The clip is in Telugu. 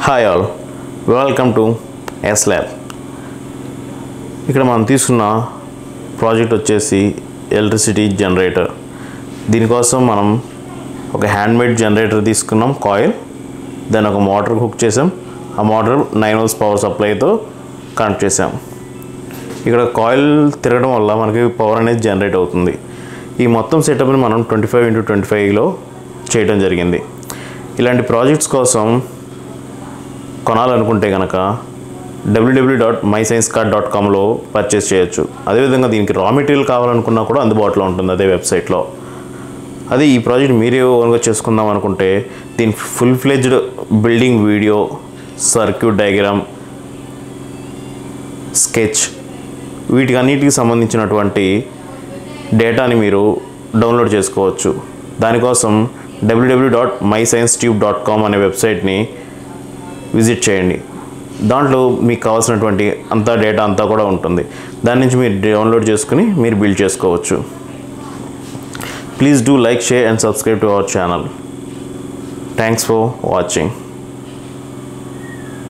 Hi all, welcome to S lab. ఇక్కడ మనం తీసుకున్న ప్రాజెక్ట్ వచ్చేసి ఎలక్ట్రిసిటీ జనరేటర్. దీనికోసం మనం ఒక హ్యాండ్మేడ్ జనరేటర్ తీసుకున్నాం, కాయిల్. దాన్ని ఒక మోటార్ హుక్ చేసాం. ఆ మోటార్ 9 volts పవర్ సప్లైతో కనెక్ట్ చేసాం. ఇక్కడ కాయిల్ తిరగడం వల్ల మనకి పవర్ అనేది జనరేట్ అవుతుంది. ఈ మొత్తం సెటప్ని మనం 25x25లో చేయడం జరిగింది. ఇలాంటి ప్రాజెక్ట్స్ కోసం కొనాలనుకుంటే కనుక www.mysciencecard.comలో పర్చేస్ చేయొచ్చు. అదేవిధంగా దీనికి రా మెటీరియల్ కావాలనుకున్నా కూడా అందుబాటులో ఉంటుంది అదే వెబ్సైట్లో. అది ఈ ప్రాజెక్ట్ మీరే ఓన్గా చేసుకుందాం అనుకుంటే దీని full fledged building video, circuit diagram, sketch, వీటికన్నిటికి సంబంధించినటువంటి డేటాని మీరు డౌన్లోడ్ చేసుకోవచ్చు. దానికోసం www.mysciencetube.com అనే వెబ్సైట్ని విజిట్ చేయండి. దాంట్లో మీకు కావాల్సినటువంటి డేటా అంతా కూడా ఉంటుంది. దాని నుంచి మీరు డౌన్లోడ్ చేసుకుని మీరు బిల్డ్ చేసుకోవచ్చు. Please do like, share and subscribe to our channel. Thanks for watching.